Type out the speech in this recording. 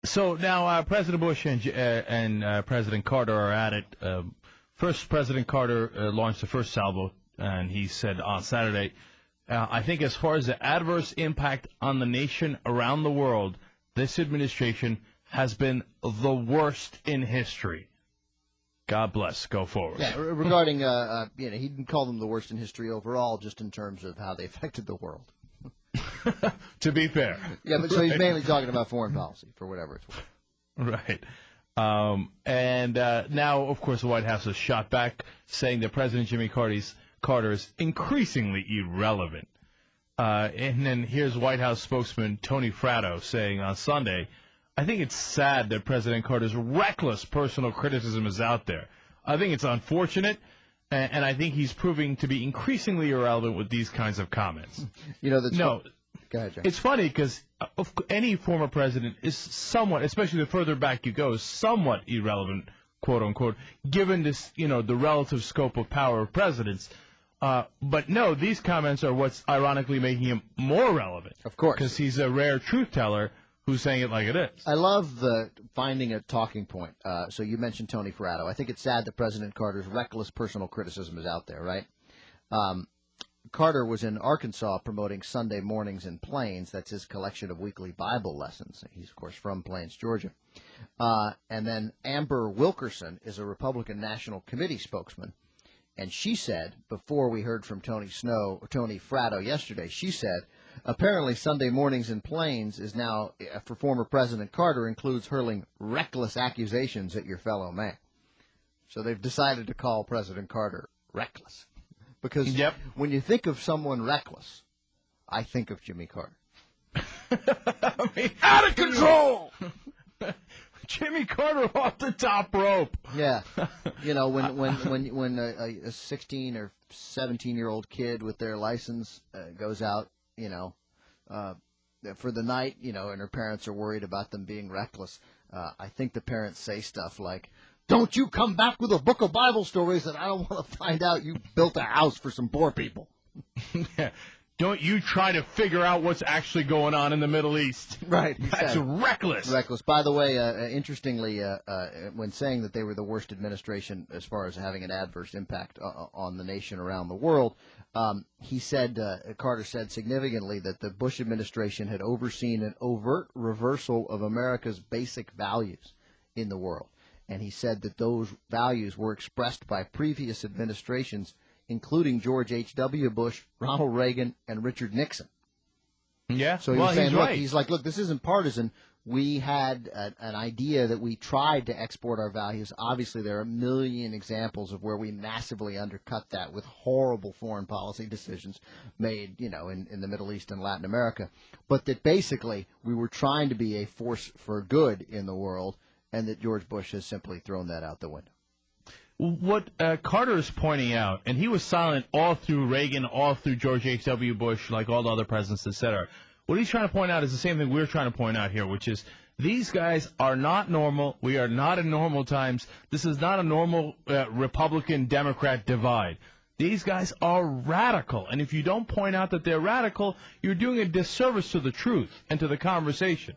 So now President Bush and President Carter are at it. First, President Carter launched the first salvo, and he said on Saturday, I think as far as the adverse impact on the nation around the world, this administration has been the worst in history. God bless. Go forward. Yeah, regarding, he didn't call them the worst in history overall, just in terms of how they affected the world. To be fair. Yeah, but so he's mainly talking about foreign policy, for whatever it's worth. Right. And now, of course, the White House has shot back, saying that President Jimmy Carter is increasingly irrelevant. And then here's White House spokesman Tony Fratto saying on Sunday, I think it's sad that President Carter's reckless personal criticism is out there. I think it's unfortunate, and I think he's proving to be increasingly irrelevant with these kinds of comments. You know, go ahead, John. It's funny because any former president is somewhat, especially the further back you go, somewhat irrelevant, quote unquote, given this, the relative scope of power of presidents. But no, these comments are what's ironically making him more relevant. Of course. Because he's a rare truth teller who's saying it like it is. I love the finding a talking point. So you mentioned Tony Fratto. I think it's sad that President Carter's reckless personal criticism is out there, right? Carter was in Arkansas promoting Sunday Mornings in Plains. That's his collection of weekly Bible lessons. He's, of course, from Plains, Georgia. And then Amber Wilkerson is a Republican National Committee spokesman. And she said, before we heard from Tony Fratto yesterday, she said, apparently Sunday Mornings in Plains is now, for former President Carter, includes hurling reckless accusations at your fellow man. So they've decided to call President Carter reckless. Because when you think of someone reckless, I think of Jimmy Carter. I mean, out of control! Jimmy Carter off the top rope. Yeah. When a 16 or 17-year-old kid with their license goes out, for the night, and her parents are worried about them being reckless, I think the parents say stuff like, don't you come back with a book of Bible stories that I don't want to find out you built a house for some poor people. Yeah. Don't you try to figure out what's actually going on in the Middle East. Right. That's reckless. Reckless. By the way, interestingly, when saying that they were the worst administration as far as having an adverse impact on the nation around the world, Carter said significantly that the Bush administration had overseen an overt reversal of America's basic values in the world. And he said that those values were expressed by previous administrations, including George H.W. Bush, Ronald Reagan, and Richard Nixon. Yeah, so he's like, look, this isn't partisan. We had an idea that we tried to export our values. Obviously, there are a million examples of where we massively undercut that with horrible foreign policy decisions made, in the Middle East and Latin America. But that basically we were trying to be a force for good in the world, and that George Bush has simply thrown that out the window. What Carter is pointing out, and he was silent all through Reagan, all through George H.W. Bush, like all the other presidents, et cetera. What he's trying to point out is the same thing we're trying to point out here, which is these guys are not normal. We are not in normal times. This is not a normal Republican-Democrat divide. These guys are radical, and if you don't point out that they're radical, you're doing a disservice to the truth and to the conversation.